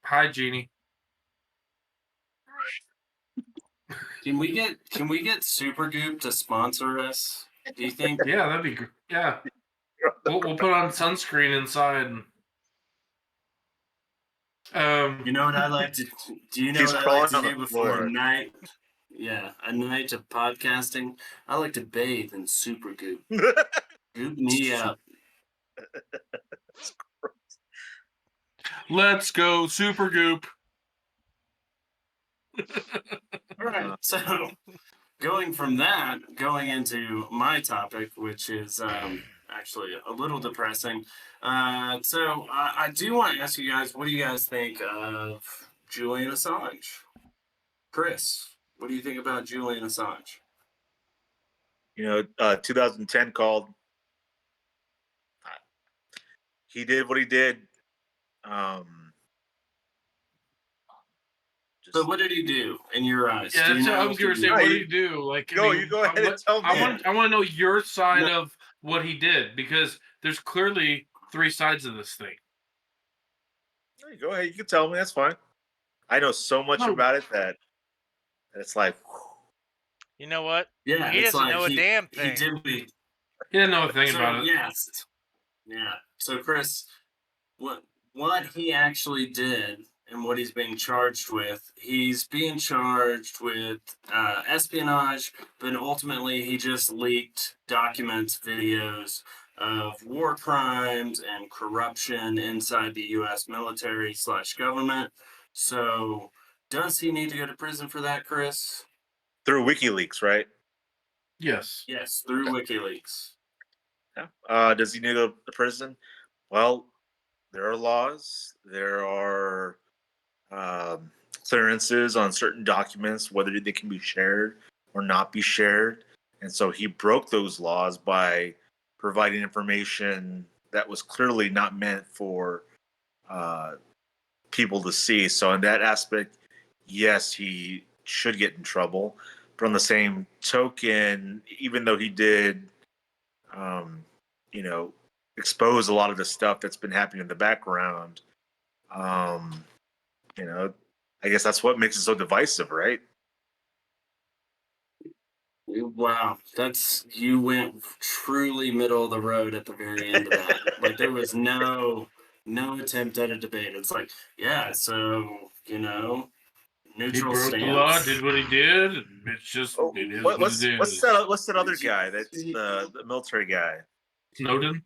Hi, Jeannie. Can we get Supergoop to sponsor us? Do you think? Yeah, that'd be good. Yeah, we'll put on sunscreen inside. You know what I like to? Do you know He's what I like crawling to on do the before floor. a night? Yeah, a night of podcasting. I like to bathe in Supergoop. Goop me up. Let's go, Super Goop. All right, so going from that, going into my topic, which is actually a little depressing. So I do want to ask you guys, what do you guys think of Julian Assange? Chris, what do you think about Julian Assange? 2010 called. He did what he did. So what did he do in your eyes? Yeah, that's what I was going to say. What Right. did he do? Like, You go ahead and tell me. I want to know your side of what he did, because there's clearly three sides of this thing. Go ahead. You can tell me. That's fine. I know so much about it that it's like. You know what? Yeah, he doesn't know a damn thing. He didn't know a thing about it. Yes. Yeah. So Chris, what he actually did and what he's being charged with, he's being charged with espionage, but ultimately he just leaked documents, videos of war crimes and corruption inside the U.S. military / government. So does he need to go to prison for that, Chris? Through WikiLeaks, right? Yes. Yes, through WikiLeaks. Yeah. Does he need to go to prison? Well, there are laws. There are clearances on certain documents, whether they can be shared or not be shared. And so he broke those laws by providing information that was clearly not meant for people to see. So in that aspect, yes, he should get in trouble. But on the same token, even though he did, expose a lot of the stuff that's been happening in the background, I guess that's what makes it so divisive, right? Wow, you went truly middle of the road at the very end of that. Like there was no attempt at a debate. It's like, yeah, so neutral he broke stance. the law, did what he did. It's just it is what it is. What's that other guy? That's the military guy. Snowden.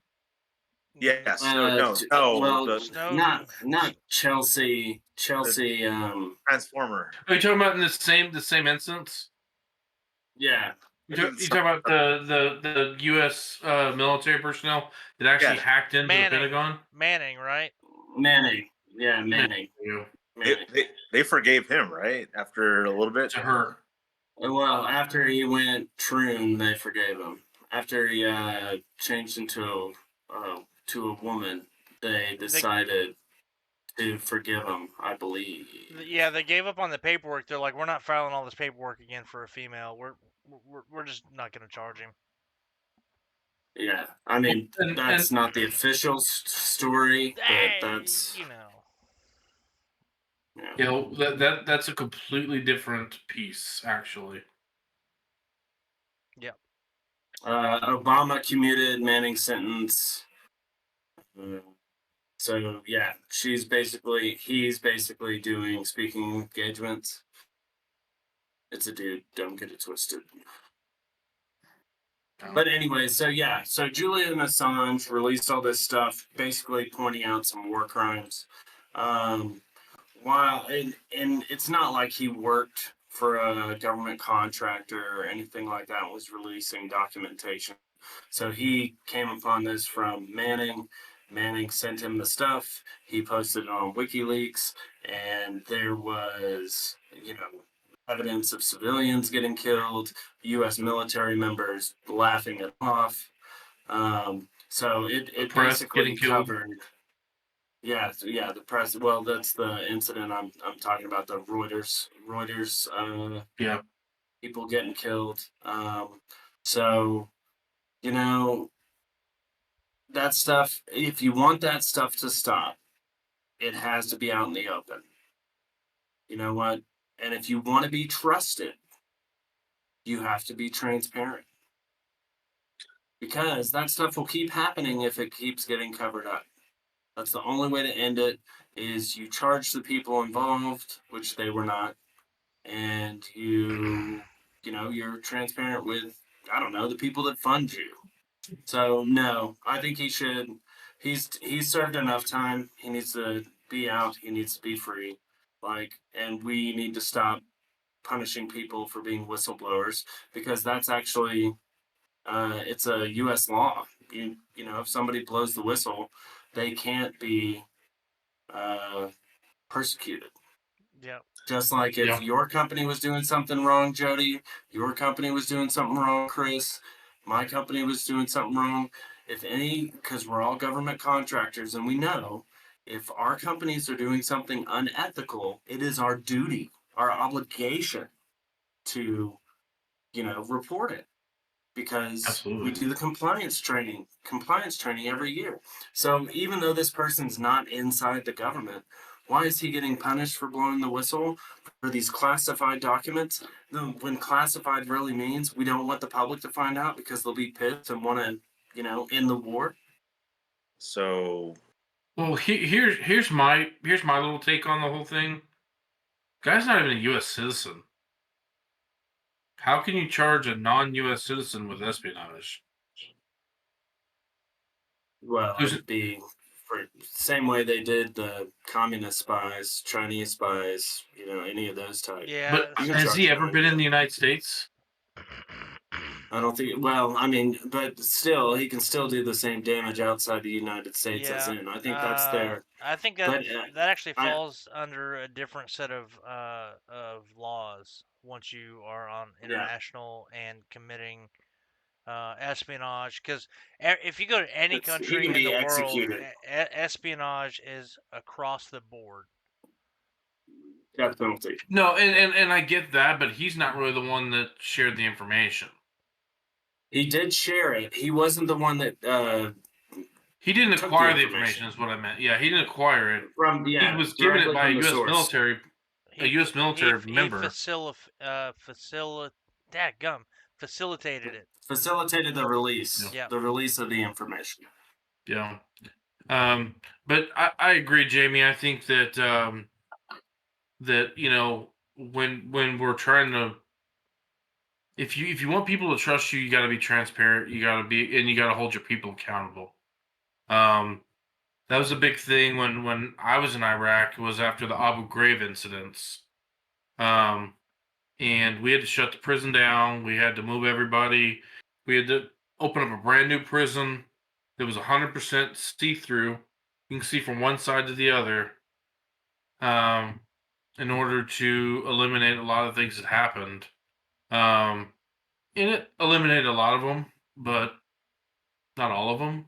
Yes. Not Chelsea. Transformer. Are you talking about in the same instance? Yeah. You talking about the U.S. Military personnel that actually hacked into the Pentagon? Manning, right? Manning. Yeah, Manning. They forgave him, right? After a little bit? To her. Well, after he went troon, they forgave him. After he changed into a woman, they decided to forgive him, I believe. Yeah, they gave up on the paperwork. They're like, we're not filing all this paperwork again for a female. We're just not going to charge him. Yeah, I mean, that's not the official story, but that's... Yeah, that's a completely different piece, actually. Yeah. Obama commuted Manning's sentence. So yeah, he's basically doing speaking engagements. It's a dude. Don't get it twisted. But anyway, so Julian Assange released all this stuff, basically pointing out some war crimes. While and it's not like he worked for a government contractor or anything like that, was releasing documentation. So he came upon this from Manning. Manning sent him the stuff. He posted it on WikiLeaks, and there was, evidence of civilians getting killed, U.S. military members laughing it off. So it basically covered. Yeah, the press. Well, that's the incident I'm talking about. The Reuters. People getting killed. So, that stuff. If you want that stuff to stop, it has to be out in the open. you know what? And if you want to be trusted, you have to be transparent because that stuff will keep happening if it keeps getting covered up. That's the only way to end it is you charge the people involved, which they were not, and you're transparent with, I don't know, the people that fund you. So no, I think he should. He's served enough time. He needs to be out. He needs to be free. And we need to stop punishing people for being whistleblowers because that's actually it's a U.S. law. If somebody blows the whistle, they can't be persecuted. Yeah. Just like if your company was doing something wrong, Jody, your company was doing something wrong, Chris, my company was doing something wrong. Because we're all government contractors and we know if our companies are doing something unethical, it is our duty, our obligation to, report it because we do the compliance training every year. So even though this person's not inside the government, why is he getting punished for blowing the whistle for these classified documents? When classified really means we don't want the public to find out because they'll be pissed and want to, end the war. So, well, here's my little take on the whole thing. Guy's not even a U.S. citizen. How can you charge a non-U.S. citizen with espionage? Well, it'd be for same way they did the communist spies, Chinese spies, any of those types. Yeah. But has he ever been in the United States? I don't think. Well, but still, he can still do the same damage outside the United States as in. I think that's there. I think that actually falls under a different set of laws once you are on international and committing espionage. Because if you go to any country in the world, espionage is across the board. Death penalty. No, and I get that, but he's not really the one that shared the information. He did share it. He wasn't the one that. He didn't acquire the information. Is what I meant. Yeah, he didn't acquire it. He was given it by a U.S. military, member. Facilitated it. Facilitated the release. Yeah. The release of the information. Yeah. But I agree, Jamie. I think that when we're trying to, if you want people to trust you, you got to be transparent. You got to hold your people accountable. That was a big thing when I was in Iraq. It was after the Abu Ghraib incidents. And we had to shut the prison down. We had to move everybody. We had to open up a brand new prison that was 100% see-through. You can see from one side to the other. In order to eliminate a lot of things that happened. And it eliminated a lot of them, but not all of them.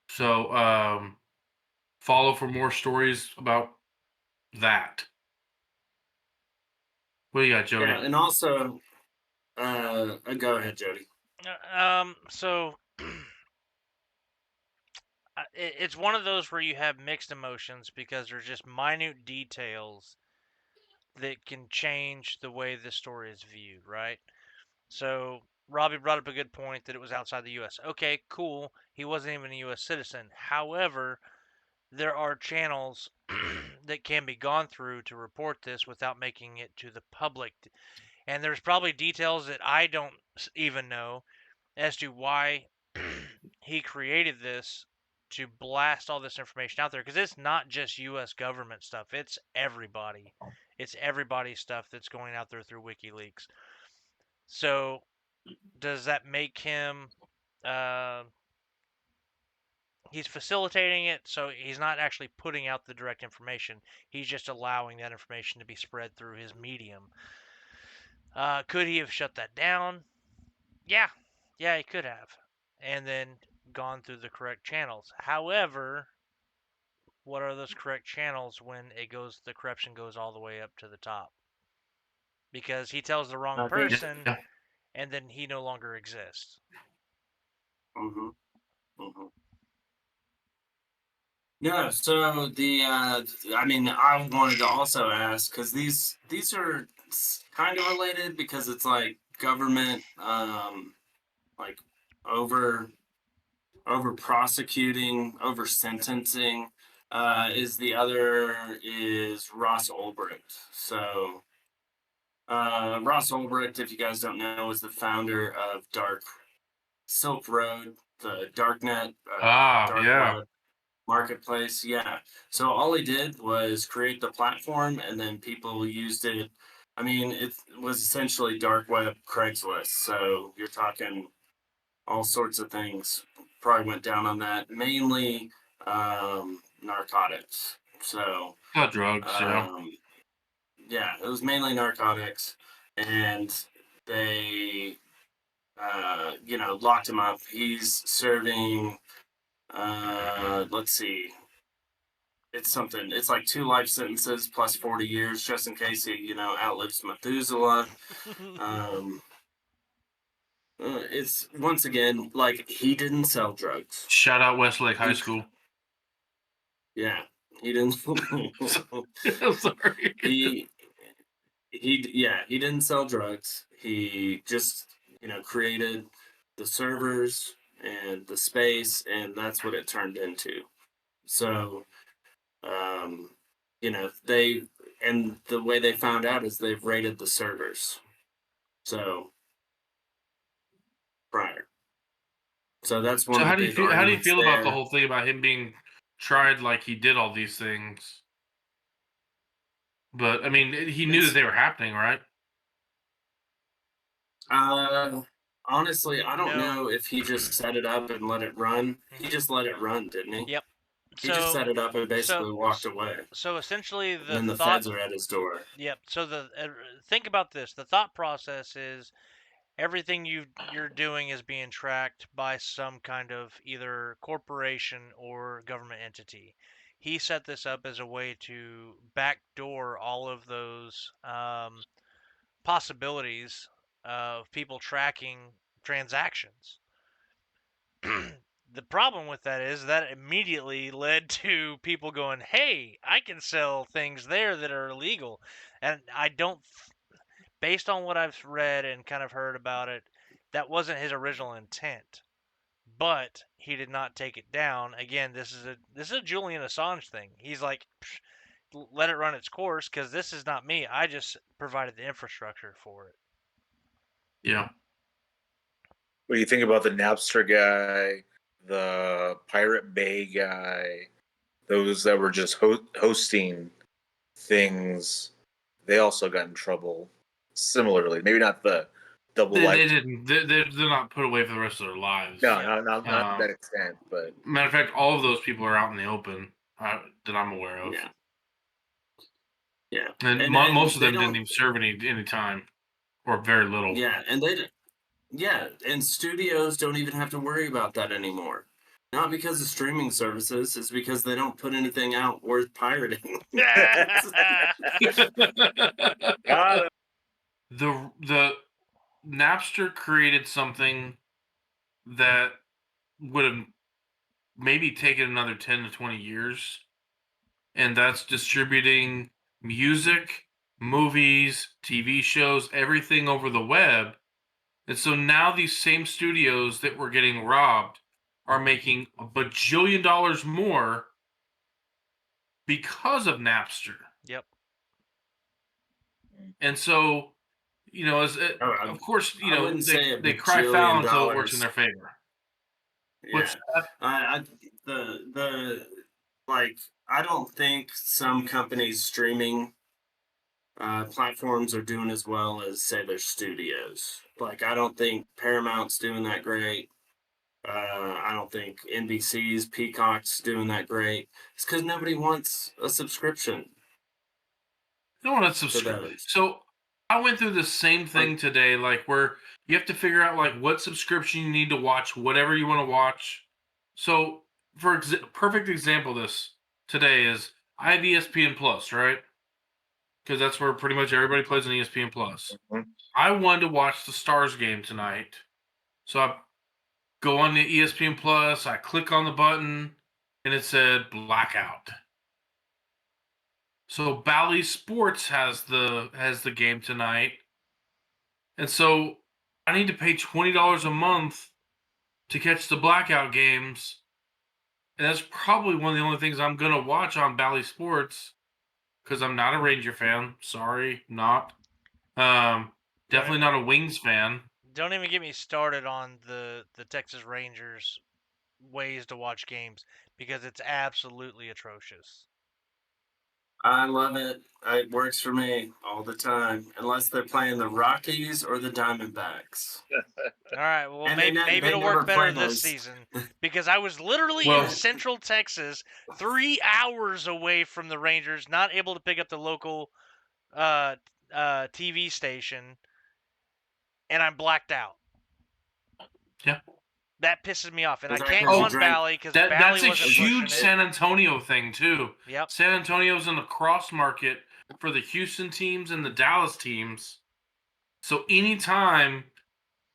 So, follow for more stories about that. What do you got, Jody? Yeah, and also, go ahead, Jody. So it's one of those where you have mixed emotions because there's just minute details that can change the way the story is viewed, right? So Robbie brought up a good point that it was outside the U.S. Okay, cool. He wasn't even a U.S. citizen. However, there are channels that can be gone through to report this without making it to the public. And there's probably details that I don't even know as to why he created this to blast all this information out there. Because it's not just U.S. government stuff. It's everybody. It's everybody's stuff that's going out there through WikiLeaks. So does that make him he's facilitating it, so he's not actually putting out the direct information. He's just allowing that information to be spread through his medium. Could he have shut that down? Yeah, he could have, and then gone through the correct channels. However, what are those correct channels when the corruption goes all the way up to the top? Because he tells the wrong person, and then he no longer exists. Mm-hmm. Mm-hmm. No, so I mean, I wanted to also ask because these are kind of related because it's like government, like over over prosecuting, over sentencing. Is the other is Ross Ulbricht. So Ross Ulbricht, if you guys don't know, is the founder of Silk Road, the darknet, Ah, dark yeah. web marketplace. Yeah. So all he did was create the platform, and then people used it. I mean, it was essentially dark web Craigslist. So you're talking all sorts of things. Probably went down on that. Mainly narcotics. So Got drugs, yeah. um, yeah, it was mainly narcotics, and they locked him up. He's serving. Let's see, it's something. It's like 2 life sentences plus 40 years, just in case he, outlives Methuselah. Um, it's once again like he didn't sell drugs. Shout out Westlake High He, School. yeah, he didn't. I'm sorry. he he didn't sell drugs. He just created the servers and the space, and that's what it turned into. So um, they and the way they found out is they've raided the servers. So prior. So that's one So of the how do you big feel? How do you arguments feel about the there. whole thing about him being tried like he did all these things? But I mean, he knew that It's they were happening, right? uh honestly, I don't No. know if he just set it up and let it run. He Hmm. just let it run, didn't he? Yep. He just So set it up and so basically walked away. so essentially And the then the thought. feds are at his door. Yep. So think about this. The thought process is everything you're doing is being tracked by some kind of either corporation or government entity. He set this up as a way to backdoor all of those possibilities of people tracking transactions. The problem with that is that immediately led to people going, "Hey, I can sell things there that are illegal," and I don't based on what I've read and kind of heard about it, that wasn't his original intent. But he did not take it down. Again, this is a Julian Assange thing. He's like, let it run its course because this is not me. I just provided the infrastructure for it. Yeah. What do you think about the Napster guy, the Pirate Bay guy, those that were just hosting things? They also got in trouble similarly. Maybe not the double They life. didn't. They're not put away for the rest of their lives. No, Yeah. not to that extent. But Matter of fact, all of those people are out in the open that I'm aware of, Yeah, yeah, and and most of they them didn't don't. even serve any time or very little. Yeah, and yeah, and studios don't even have to worry about that anymore. Not because of streaming services, it's because they don't put anything out worth pirating. got it. The Napster created something that would have maybe taken another 10 to 20 years, and that's distributing music, movies, TV shows, everything over the web. And so now these same studios that were getting robbed are making a bajillion dollars more because of Napster. Yep. And so, Oh, of course, I wouldn't say a they cry foul bajillion until it works in dollars. their favor. Yeah, What's that? I the like I don't think some companies streaming platforms are doing as well as say their studios. Like I don't think Paramount's doing that great. I don't think NBC's Peacock's doing that great. It's because nobody wants a subscription You don't want to to subscribe. those. So I went through the same Like, thing today, like where you have to figure out like what subscription you need to watch, whatever you want to watch. So, perfect example of this today is I have ESPN Plus, right? Because that's where pretty much everybody plays on ESPN Plus. Mhm. I wanted to watch the Stars game tonight, so I go on the ESPN Plus. I click on the button, and it said blackout. So Bally Sports has the game tonight, and so I need to pay $20 a month to catch the blackout games, and that's probably one of the only things I'm gonna watch on Bally Sports because I'm not a Ranger fan. Sorry, not. Definitely not a Wings fan. Don't even get me started on the Texas Rangers ways to watch games because it's absolutely atrocious. I love it. It works for me all the time, unless they're playing the Rockies or the Diamondbacks. All right, well, And maybe they it'll never work better play this those. season because I was literally Well- in Central Texas, 3 hours away from the Rangers, not able to pick up the local TV station, and I'm blacked out. Yeah. That pisses me off, and I Was that can't 'cause go you on drank- Bally because That's Bally a wasn't huge pushing it. San Antonio thing too. Yep. San Antonio's in the cross market for the Houston teams and the Dallas teams. So anytime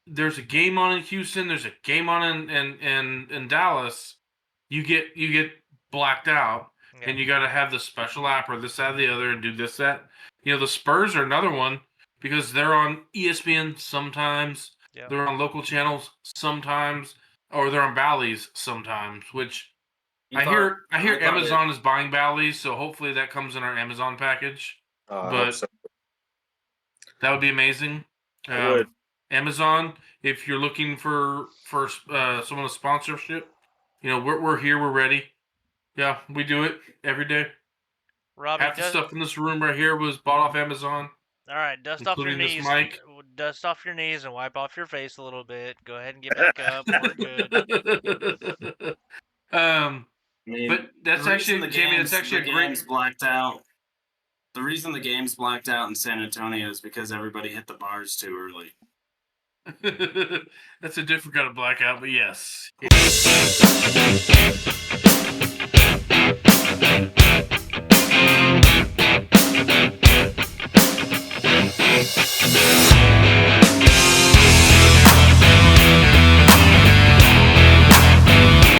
there's a game on in Houston, there's a game on in Dallas, you get blacked out, Yeah. and you got to have the special app or this, that, or the other, and do this, that. You know, the Spurs are another one because they're on ESPN sometimes. Yep. They're on local channels sometimes, or they're on Bally's sometimes. Which I hear Amazon is buying Bally's, so hopefully that comes in our Amazon package. I hope But so. that would be amazing. I would. Amazon, if you're looking for someone with sponsorship, you know we're here, we're ready. Yeah, we do it every day. Robbie, Half the stuff in this room right here was bought off Amazon. all right, dust off your including knees. this mic. Dust off your knees and wipe off your face a little bit. Go ahead and get back up. We're good. I mean, But that's the actually, reason Jamie, that's actually the a great. game's blacked out. The reason the game's blacked out in San Antonio is because everybody hit the bars too early. That's a different kind of blackout, but yes.